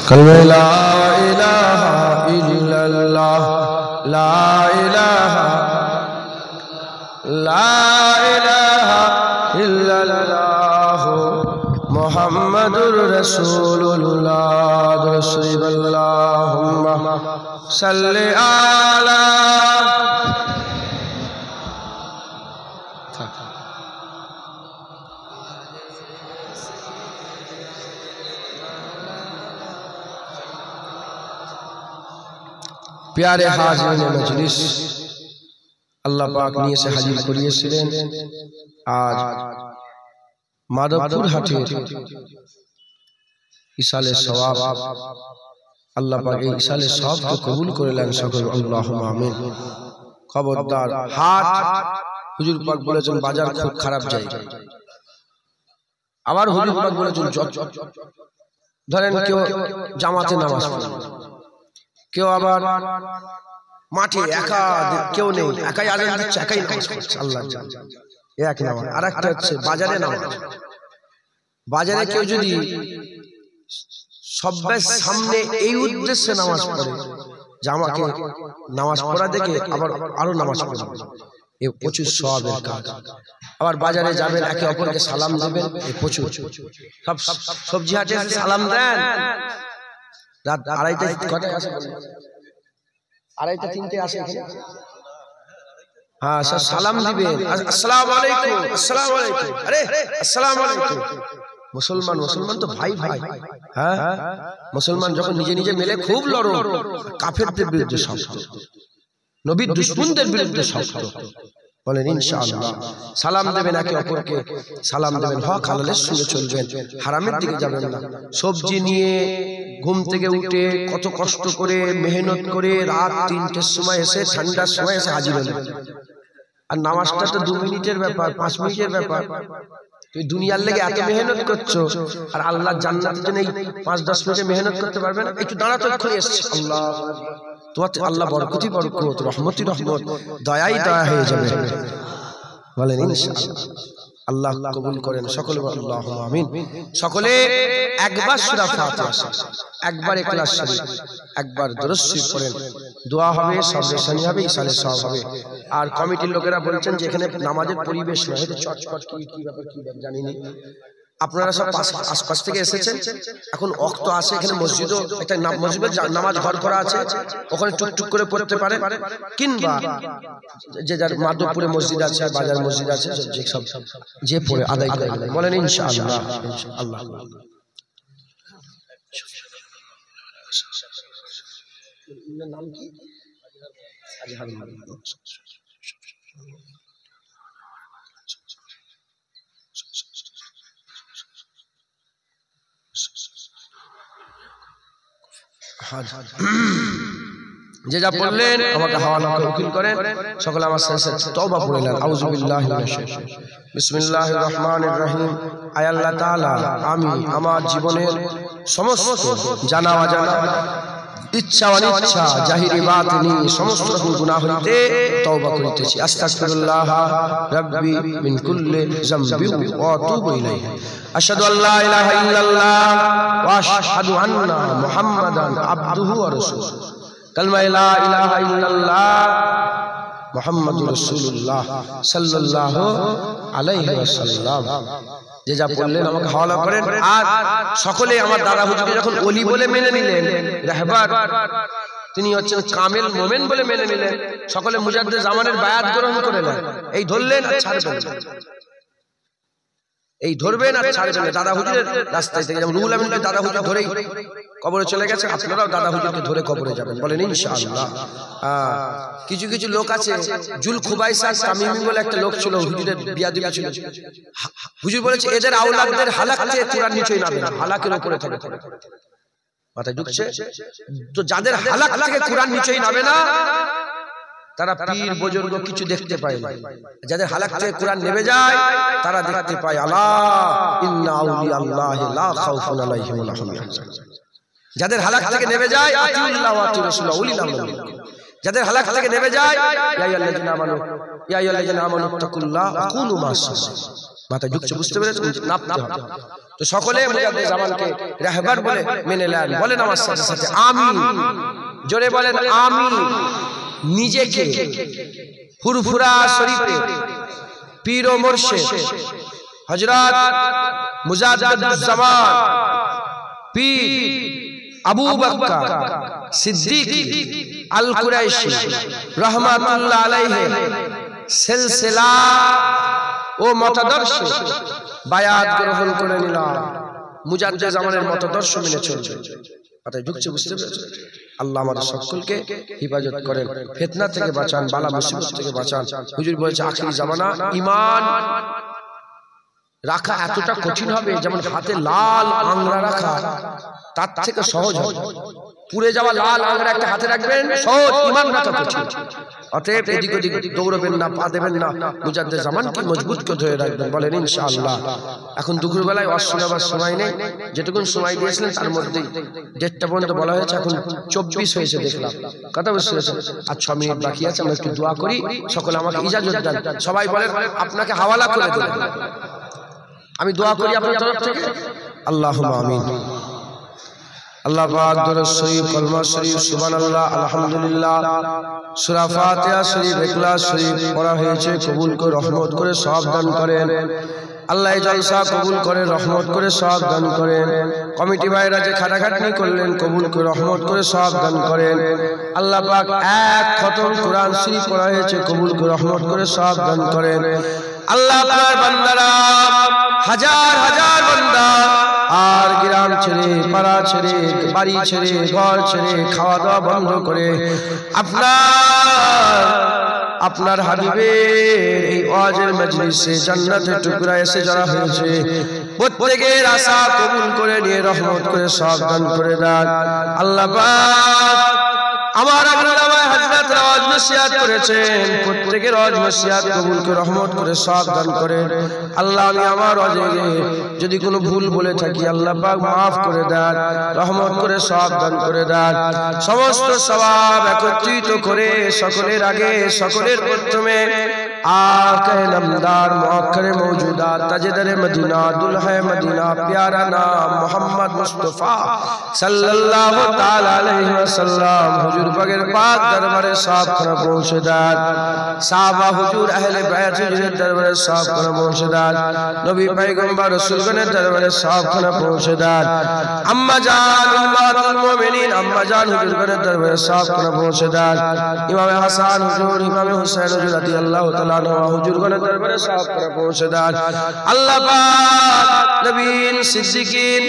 कलमे ला इलाहा इल्लल्लाह ला इलाहा इल्लल्लाह मुहम्मदुर रसूलुल्लाह अल्लाहुम्मा सल्ली अला प्यारे हाजिरीन मजलिस अल्लाह पाक निये से हाजिर करिয়েছিলেন आज माधवपुर हाटेर इसाले सवाब अल्लाह पाक এই ইসালে সওয়াবকে কবুল করে নেন সকল আল্লাহুম্মা আমিন। খবরদার হাট হুজুর পাক বলেছেন বাজার খুব খারাপ জায়গা, আবার হুজুর পাক বলেছেন ধরেন কেউ জামাতে নামাজ পড়ে, কেউ আবার মাঠে একা, কেউ নেই একাই আজান দিচ্ছে একাই নামাজ পড়ছে, আল্লাহ জানে এক নামাজ। আর একটা হচ্ছে বাজারে নামাজ, বাজারে কেউ যদি সবার সামনে এই উদ্দেশ্যে নামাজ পড়ে যে আমাকে নামাজ পড়া দেখে আবার আরো নামাজ পড়বে, এ প্রচুর সওয়াবের কাজ। আবার বাজারে যাবেন একে অপরকে সালাম দেবেন, এ প্রচুর। সব সবজি হাটে সালাম দেন, রাত আড়াইটা কটায় আসে, আড়াইটা তিনটে আসে এখানে, হ্যাঁ স্যার সালাম দিবেন আসসালামু আলাইকুম আসসালামু আলাইকুম, আরে আসসালামু আলাইকুম। মুসলমান মুসলমান তো ভাই ভাই, হ্যাঁ মুসলমান যখন নিজে নিজে মেলে খুব লড়ো, কাফেরদের বিরুদ্ধে শক্ত, নবীর দুশমনদের বিরুদ্ধে শক্ত। বলেন ইনশাআল্লাহ সালাম দেবেন একে অপরকে, সালাম দেবেন, হক হালালের সঙ্গে চলবেন, হারামের দিকে যাবেন না। সবজি নিয়ে ঘুম থেকে উঠে কত কষ্ট করে মেহনত করে রাত 3টের সময় এসে ঠান্ডার সময় এসে হাজির হলেন, আর নামাজটা তো 2 মিনিটের ব্যাপার, 5 মিনিটের ব্যাপার। তুই দুনিয়ার লেগে এত মেহনত করছো, আর আল্লাহর জান্নাতের জন্য এই 5-10 মিনিটে মেহনত করতে পারবে না? একটু দাঁড়াতে এক্ষুনি এসছে, আল্লাহ তোমার আল্লাহ বরকতি বরকত, রহমতি রহমত, দয়াই দয়া হয়ে যাবে। বলেন ইনশাআল্লাহ আল্লাহ কবুল করেন সকলে, আল্লাহুম্মা আমিন। সকলে একবার সূরা ফাতিহা, একবার ইখলাস শরীফ, একবার দরুদ শরীফ পড়েন, দোয়া হবে, সবরেশানি হবে, ইসালে সওয়াব হবে। আর কমিটির লোকেরা বলছেন যে এখানে নামাজের পরিবেশ নয়, হয়তো চটচট কি ব্যাপার কি জানি না, আপনারা সব আশপাশ থেকে এসেছেন, এখন ওয়াক্ত আছে, এখানে মসজিদও একটা মসজিদের নামাজ ঘর করা আছে, ওখানে টুকটুক করে পড়তে পারে, কিংবা যে যার মাধবপুরে মসজিদ আছে, বাজার মসজিদ আছে, যে সব যে পড়ে আদায় করে নেবেন। বলেন ইনশাআল্লাহ আল্লাহ। নাম কি? যে যা বললেন আমাকে হাওয়ালা করে উকিল করেন, সকলে আমার সাথে তওবা পড়ে নেন। আউযু বিল্লাহি মিনাশ শাইতানির রাজিম, বিসমিল্লাহির রহমানির রহিম। আয় আল্লাহ তাআলা, আমি আমার জীবনের সমস্ত জানা অজানা, ইচ্ছা অনিচ্ছা, জাহিরি বাতিনি সমস্ত রকম গুনাহ হইতে তওবা করিতেছি। আস্তাগফিরুল্লাহ রাব্বি মিন কুল্লি যামবি ওয়া আতুবু ইলাইহি। আশহাদু আল্লা ইলাহা ইল্লাল্লাহ ওয়া আশহাদু আন্না মুহাম্মাদান আবদুহু ওয়া রাসূলুহু। কালমা লা ইলাহা ইল্লাল্লাহ মুহাম্মাদুর রাসূলুল্লাহ সাল্লাল্লাহু আলাইহি ওয়াসাল্লাম। যে যা বললেন আমাকে হাওয়ালা করেন। আর সকলে আমার দাদা হুজুরকে যখন ওলি বলে মেনে নিলেন, রাহবার তিনি হচ্ছেন কামেল মোমেন বলে মেনে নিলেন, সকলে মুজাদ্দিদ জামানের বায়াত গ্রহণ করে নেন, এই ধরলেন আর ছাড়বেন না, এই ধরবেন আর ছাড়বেন না। দাদা হুজুরের রাস্তায় থেকে যেমন রুহুল আমিনকে দাদা হুজুর ধরেই কবরে চলে গেছে, আপনারাও দাদা হুজুরকে ধরে কবরে যাবেন। বলেন ইনশাআল্লাহ। কিছু কিছু লোক আছে, জুল খুবাইসা তামিমি বলে একটা লোক ছিল, হুজুরের বিয়া দিয়েছিল। হুজুর বলেছে এদের আওলাদদের হালাক থেকে কুরআন নিচেই নামে না, হালাকের উপরে থাকে। মাথায় ঢুকছে তো? যাদের হালাক থেকে কুরআন নিচেই নামে না, তারা পীর বুজুর্গ কিছু দেখতে পায় না। যাদের হালাক থেকে কুরআন নেমে যায় তারা দেখতে পায় আলা ইন্না আউলিয়াল্লাহি লা খাউফুন আলাইহিম ওয়া লা হুম ইয়াহজানুন। যাদের হালাক থেকে নেমে যায় আতিউল্লাহ ওয়া আতিউর রাসূলা উলিল আমরি মিনকুম। যাদের হালাক থেকে নেমে যায় ইয়া আইয়ুহাল্লাযিনা আমানু তাকুল্লাহ ওয়া কুনু মা'আস সাদিকিন। মাথায় ঢুকছে? বুঝতে পেরেছেন? নাপতে হবে। তো সকলে মুজাদ্দিদ জামানকে রাহবার বলে মেনে নেন। বলেন আমার সাথে সাথে আমিন, জোরে বলেন আমিন। নিজেকে ফুরফুরা শরীফে পীর ও মুর্শিদ হযরত মুজাদ্দিদুজ্জামান পীর আবু বকর সিদ্দিক আল কুরাইশি রাহমাতুল্লাহ আলাইহি সিলসিলা ও মতাদর্শ বায়াত গ্রহণ করে নিলাম। মুজাদ্দিদ জামানের মতাদর্শ মেনে চলবে। কথায় ঢুকছে, বুঝতে পেরেছেন? আল্লাহ আমাদের সকলকে হিফাজত করেন, ফিতনা থেকে বাঁচান, বালা মুসিবত থেকে বাঁচান। হুজুর বলেছে আখিরি জামানা ঈমান রাখা এতটা কঠিন হবে যেমন হাতে লাল আংরা রাখা তার থেকে সহজ হবে। পুড়ে যাওয়া লাল আংরা একটা হাতে রাখবেন, সহজ। ঈমান রাখা কঠিন। অতএব এদিক ওদিক দৌড়বেন না, পা দেবেন না, মুজাদ্দিদ জামানকে মজবুত করে ধরে রাখবেন। বলেন ইনশাআল্লাহ। এখন দুপুরবেলায় ওয়াজ শোনাবার সময় নেই, যেটুকুন সময় দিয়েছিলেন তার মধ্যেই 1:30 পর্যন্ত বলা হয়েছে, এখন 24 হয়েছে দেখলাম। কথা বুঝতে পেরেছেন? আর 6 মিনিট বাকি আছে, আমরা একটু দোয়া করি, সকলে আমাকে ইজাজত দেন। সবাই বলেন আপনাকে হাওয়ালা করে দেন, আমি দোয়া করি আপনার তরফ থেকে। আল্লাহুম্মা আমিন। আল্লাহ পাক দরুদ শরীফ, কলমা শরীফ, সুবহানাল্লাহ, আলহামদুলিল্লাহ, সূরা ফাতিহা শরীফ, ইখলাস শরীফ পড়া হয়েছে, কবুল করে রহমত করে সওয়াব দান করেন। আল্লাহ এই জলসা কবুল করে রহমত করে সওয়াব দান করেন। কমিটি ভাইরা যে খাটাখাটনি করলেন, কবুল করে রহমত করে সওয়াব দান করেন। আল্লাহ পাক এক খতম কোরআন শরীফ পড়া হয়েছে, কবুল করে রহমত করে সওয়াব দান করেন। আল্লাহ আপনার বান্দারা হাজার হাজার বান্দা আর গ্রাম ছেড়ে, পাড়া ছেড়ে, বাড়ি ছেড়ে, ঘর ছেড়ে, খাওয়া দাওয়া বন্ধ করে আপনার হাবিবের এই ওয়াজের মজলিসে জান্নাতের টুকরা এসে যারা হয়েছে, প্রত্যেকের আশা কবুল করে নিয়ে রহমত করে সওয়াব দান করে দেন। আল্লাহ পাক আমার আল্লামায়ে হযরত ওয়াজ নসিহত করেছেন, প্রত্যেকের ওয়াজ নসিহত কবুল করে রহমত করে সওয়াব দান করেন। আল্লাহ আমি আমার ওয়াজে যদি কোনো ভুল বলে থাকি আল্লাহ পাক maaf করে দেন, রহমত করে সওয়াব দান করে দেন। সমস্ত সওয়াব একত্রিত করে সকলের আগে, সকলের প্রথমে आक़े नामदार मुअक्कर मौजूदात ताजदार मदीना दुल्हा मदीना प्यारा नाम मोहम्मद मुस्तफ़ा सल्लल्लाहु ताला अलैहि वसल्लम हुजूर पाकेर पाक दरबारे साफ खाना पहुँचेदार साहबा हुजूर अहले बैत हुजूर दरबारे साफ खाना पहुँचेदार नबी पैगम्बर रसूलगणेर दरबारे साफ खाना पहुँचेदार अम्मा जान उम्मतुल मोमिनीन अम्मा जान हुजूरगणेर दरबारे साफ खाना पहुँचेदार इमाम हसन हुजूर इमाम हुसैन हुजूर रादियाल्लाहु ताला हुजूरगणेर दरबारे साफ खाना पहुँचेदार अल्लाह पाक नबीन सिद्दीकीन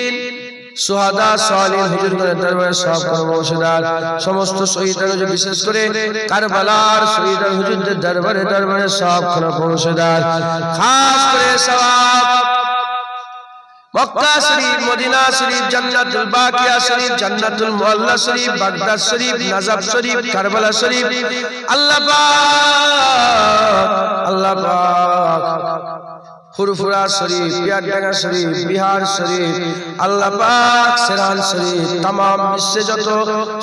सुहादा सालिहीन हुजूरगणेर दरबारे साफ खाना पहुँचेदार समस्त शहीदान विशेष करे करबलार शहीदान हुजूरদের दरबारे दरबारे साफ खाना पहुँचेदार खास करे सवाब मक्का शरीफ मदीना शरीफ जन्नतुल बाकिया शरीफ जन्नतुल मुअल्ला शरीफ बगदाद शरीफ नजफ शरीफ करबला शरीफ अल्लाह पाक फुरफुरा शरीफ पियारडांगा शरीफ बिहार शरीफ अल्लाह पाक सिरान शरीफ तमाम विश्व যত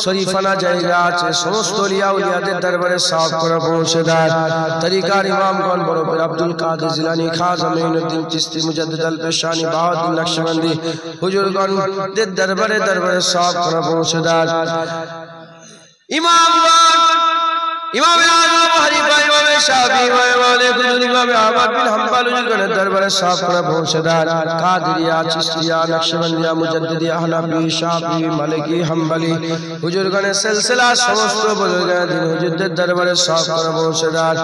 শরীফানা জায়গা আছে সমস্ত ওলিয়া উলিয়াদের দরবারে সাফ করে পৌঁছে দেয় তরিকার ইমামগণ বড় পীর আব্দুল কাদের জিলানী খাজা মঈনুদ্দিন চিশতি মুজাদ্দিদ আল পেশানি বাহাউদ্দিন নকশবন্দি হুজুরগণদের দরবারে দরবারে সাফ করে পৌঁছে দেয় ইমামগণ इमाम आज़म अबू हनीफा इमाम शाफी इमाम मालिक इमाम अहमद बिन हंबल हुजूरगणेर दरबारे साफ करे पहुँचेदार कादरिया चिश्तिया नक्शबंदिया मुजद्दिदिया हनफी शाफी मालिकी हंबली हुजूरगणेर सिलसिला समस्त बुजुर्गान दिन हुजूरদের दरबारे साफ करे पहुँचेदार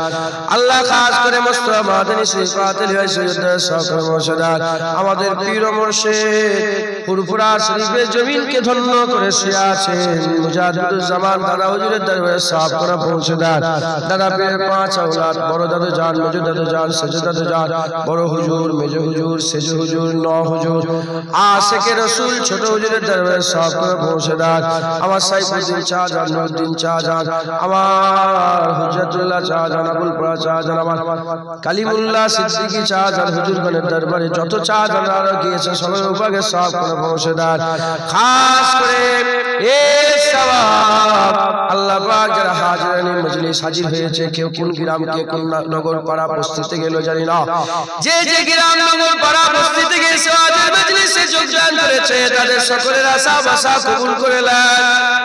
अल्लाह खास करे मुस्तफा मादनी सिफातिल हुजूरদের साफ करे पहुँचेदार আমাদের পীর ও মুর্শিদ ফুরফুরা শরীফের জমিনকে ধন্য করে শুয়ে আছেন মুজাদ্দিদুজ্জামান দাদা হুজুরের দরবারে সাফ করে পৌঁছে दादा पीर पांच औलाद बड़ो दादू जान मेजो दादू जान सेजो दादू जान बड़ो हुजूर मेजो हुजूर सेजो हुजूर नौ हुजूर आशिके रसूल छोटो हुजूरेर दरबारे साफ करे पहुँचेदार आमार साइफुद्दीन शाहजान नुरुद्दीन शाहजान आमार हुज्जतुल्लाह शाहजान अबुल फराज शाहजान आमार कालिमुल्लाह सिद्दीकी शाहजान हुजूरगणेर दरबारे যত শাহজানরা গিয়েছে সবার উপরে সাফ করে পৌঁছেদার খাস করে এই সওয়াব আল্লাহ পাক যারা হাজিরানি পুলিশ হাজির হয়েছে, কেউ কোন গ্রাম কে কোন নগর পাড়া বস্তিতে গেল জানি না, যে যে গ্রাম নগর পাড়া বস্তিতে গেছে ওয়াজের মজলিসে যোগদান করেছে, তাদের সকলের আশা বাসা কবুল করে নেন,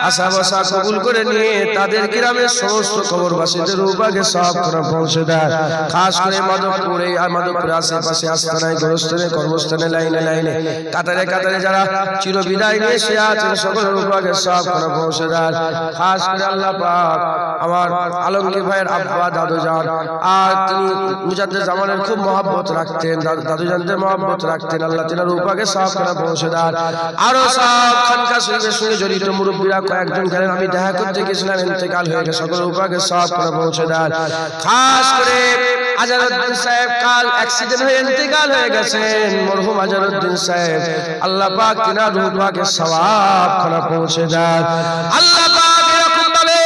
আশা বাসা কবুল করে নিয়ে তাদের গ্রামের সমস্ত কবরবাসীদের রূপাকে সব করে পৌঁছে দেয়। খাস করে মাধবপুরে আর মাধবপুরে আশেপাশে আস্তানায় গোরস্থানে কর্মস্থানে লাইনে লাইনে কাতারে কাতারে যারা চিরবিদায় নিয়ে সে আছেন সকলের রূপাকে সব করে পৌঁছে দেয়। খাস করে আল্লাহ পাক আমার আলমগীর ভাইয়ের আব্বা দাদুজান, আর তিনি মুজাদ্দেদ জামানের খুব মহব্বত রাখতেন, দাদুজানদের মহব্বত রাখতেন, আল্লাহ তিনার রূপাকে সব করে পৌঁছে দেয়। আরো সব খানকা শরীফের সঙ্গে জড়িত মুরব্বীরা কয়েকজন গেলেন, আমি দেখা করতে গেছিলাম, ইন্তেকাল হয়ে গেছে, সকলের রূপাকে সব করে পৌঁছে দেয়। খাস করে আজহারউদ্দিন সাহেব কাল অ্যাক্সিডেন্ট হয়ে ইন্তেকাল হয়ে গেছেন, মরহুম আজহারউদ্দিন সাহেব, আল্লাহ পাক তিনার রূপাকে সওয়াব করে পৌঁছে দেয়। আল্লাহ পাক এরকম ভাবে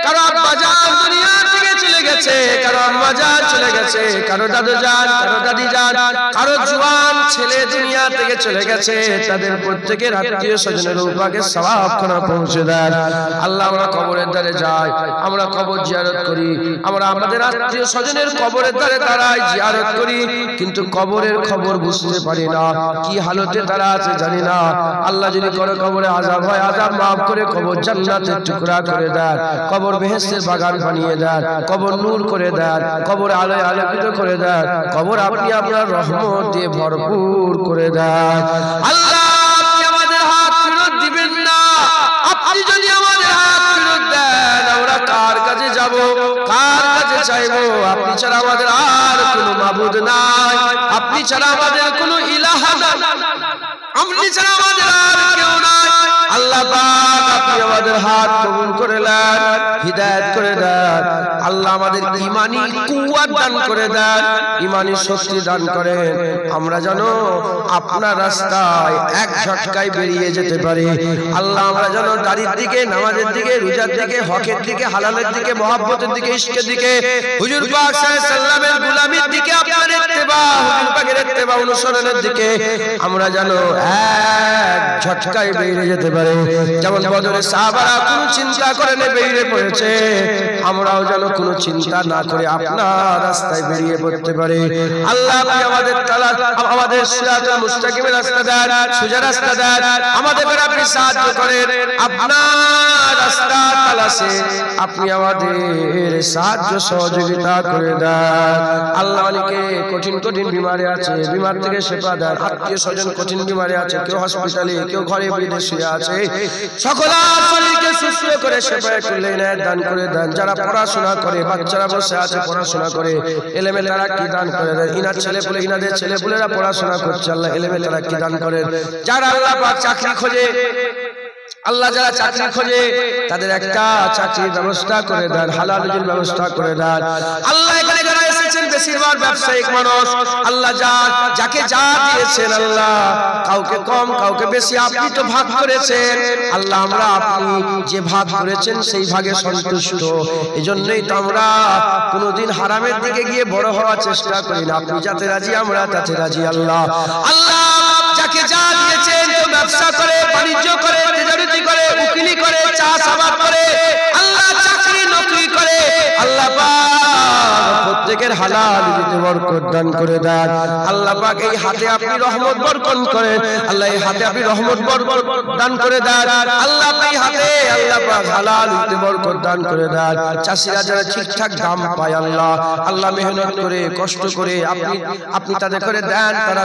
কারো আব্বা জান দুনিয়া থেকে চলে গেছে, কারো আম্মা জান চলে গেছে, কারো দাদু জান, কারো দাদি জান, কারো জওয়ান ছেলে দুনিয়া থেকে চলে গেছে, তাদের প্রত্যেকের আত্মীয় স্বজনের রূপাকে সওয়াব করে পৌঁছে দেয়। আল্লাহ আমরা কবরের ধারে যাই, আমরা কবর জিয়ারত করি, আমরা আমাদের আত্মীয় স্বজনের কবরের ধারে দাঁড়াই জিয়ারত করি, কিন্তু কবরের খবর বুঝতে পারি না, কি হালতে তারা আছে জানি না। আল্লাহ যদি কোনো কবরে আযাব হয়, আযাব মাফ করে কবর জান্নাতের টুকরা করে দেন, কবর বেহেশতের বাগান বানিয়ে দেন, কবর নূর করে দেন, কবর আলোয় আলোকিত করে দেন, কবর আপনি আপনার রহমত দিয়ে ভরপুর করে দেন। আল্লাহ আপনি আমাদের হাত ফেরত দিবেন না, আপনি যদি আমাদের হাত ফেরত দেন আমরা কার কাছে যাব, কার কাছে চাইবো? আপনি ছাড়া আমাদের আর কোনো মাবুদ নাই, আপনি ছাড়া আমাদের কোনো ইলাহ নাই, আপনি ছাড়া আমাদের আর কেউ নাই। আল্লাহ পাক আপনি আমাদের হাত কবুল করে নেন, হিদায়াত করে দেন। আল্লাহ আমাদের ঈমানি কুওয়াত দান করে দেন, ঈমানি শক্তি দান করেন, আমরা যেন আপনার রাস্তায় এক ঝটকায় বেরিয়ে যেতে পারি। আল্লাহ আমরা যেন দাড়ির দিকে, নামাজের দিকে, রোজার দিকে, হকের দিকে, হালালের দিকে, মহব্বতের দিকে, ইশকের দিকে, হুজুর পাক সাল্লাল্লাহু আলাইহি সাল্লামের গোলামির দিকে, আপনার ইত্তেবা, হুজুর পাকের ইত্তেবা অনুসরণের দিকে আমরা যেন এক ঝটকায় বেরিয়ে যেতে পারি। যেমন বদরের সাহাবারা কোনো চিন্তা করে না বেরিয়ে পড়েছে, আমরাও যেন কোনো চিন্তা না করে আপনার রাস্তায় বেরিয়ে পড়তে পারি। আল্লাহ আপনি আমাদের সিরাতুল মুস্তাকিমের রাস্তা দেন, সোজা রাস্তা দেন, আমাদের আপনি সাহায্য করেন, আপনার রাস্তা তালাশে আপনি আমাদের সাহায্য সহযোগিতা করে দেন। আল্লাহ অনেকে কঠিন কঠিন বিমারে আছে, বিমার থেকে শেফা দেন, আত্মীয় স্বজন কঠিন বিমারে আছে, কেউ হসপিটালে, কেউ ঘরে বিদেশে আছে, সকল শরীরকে সুস্থ করে শেফা কল্যাণ দান করে দেন। যারা পড়াশোনা করে, বাচ্চারা বসে আছে পড়াশোনা করে, এলেমে তারাক্কি দান করে দেন। ইনার ছেলেপুলে, ইনাদের ছেলেপুলেরা পড়াশোনা করছে, আল্লাহ এলেমে তারাক্কি দান করেন। যারা আল্লাহ পাক চাকরি খোঁজে, আল্লাহ যারা চাকরি খোঁজে তাদের একটা চাকরির ব্যবস্থা করে দেন, হালাল রুজির ব্যবস্থা করে দেন। আল্লাহ এখানে যারা এসেছেন বেশিরভাগ ব্যবসায়িক মানুষ, আল্লাহ যাকে যা দিয়েছেন, আল্লাহ কাউকে কম কাউকে বেশি আপনি তো ভাগ করেছেন। আল্লাহ আমরা আপনি যে ভাগ করেছেন সেই ভাগে সন্তুষ্ট, এজন্যই তো আমরা কোনোদিন হারামের দিকে গিয়ে বড় হওয়ার চেষ্টা করি না, আপনি যাতে রাজি আমরা তাতে রাজি। আল্লাহ আল্লাহ যাকে যা দিয়েছেন, ব্যবসা করে, বাণিজ্য করে, তেজারতি করে, উকিলি করে, চাষাবাদ করে, আল্লাহ চাকরি নকরি করে, আল্লাহ পাক প্রত্যেকের হালাল রুজিতে বরকত দান করে দেন। আল্লাহ পাক এই হাতে আপনি রহমত বরকত করেন, আল্লাহ এই হাতে আপনি রহমত বরকত দান করে দেন। আল্লাহ এই হাতে আল্লাহ পাক হালাল রুজিতে বরকত দান করে দেন। চাষিরা যারা ঠিকঠাক দাম পায়, আল্লাহ আল্লাহ মেহনত করে, কষ্ট করে আপনি তাদের করে দেন, তারা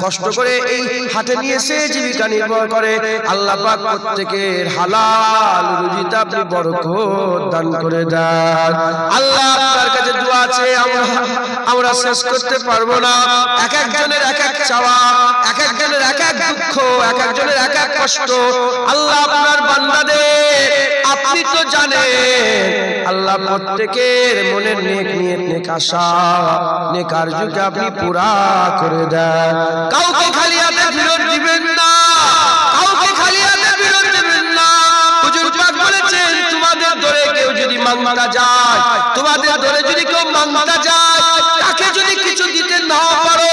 কষ্ট করে এই হাতে নিয়ে এসে জীবিকা নির্বাহ করে। আল্লাহ পাক প্রত্যেকের হালাল রুজিতে আপনি বরকত দান করে দেন। আল্লাহ আপনার কাছে দোয়া আছে, আমরা শেষ করতে পারবো না। এক একজনের এক এক চাওয়া, এক একজনের এক এক দুঃখ, এক একজনের এক এক কষ্ট। আল্লাহ আপনার বান্দাদের আপনি তো জানেন, আল্লাহ প্রত্যেকের মনের নেক নিয়ত, নেক আশা, নেক আরজুকে আপনি পুরা করে দেন। কাউকে খালি হাতে ফেরত দিবেন না, কাউকে খালি হাতে ফেরত দিবেন না। হুজুর পাক বলেছেন, তোমাদের দরে কেউ যদি মাংতা যায়, তোমাদের দরে যদি কেউ মাংতা যায়, তাকে যদি কিছু দিতে না পারো,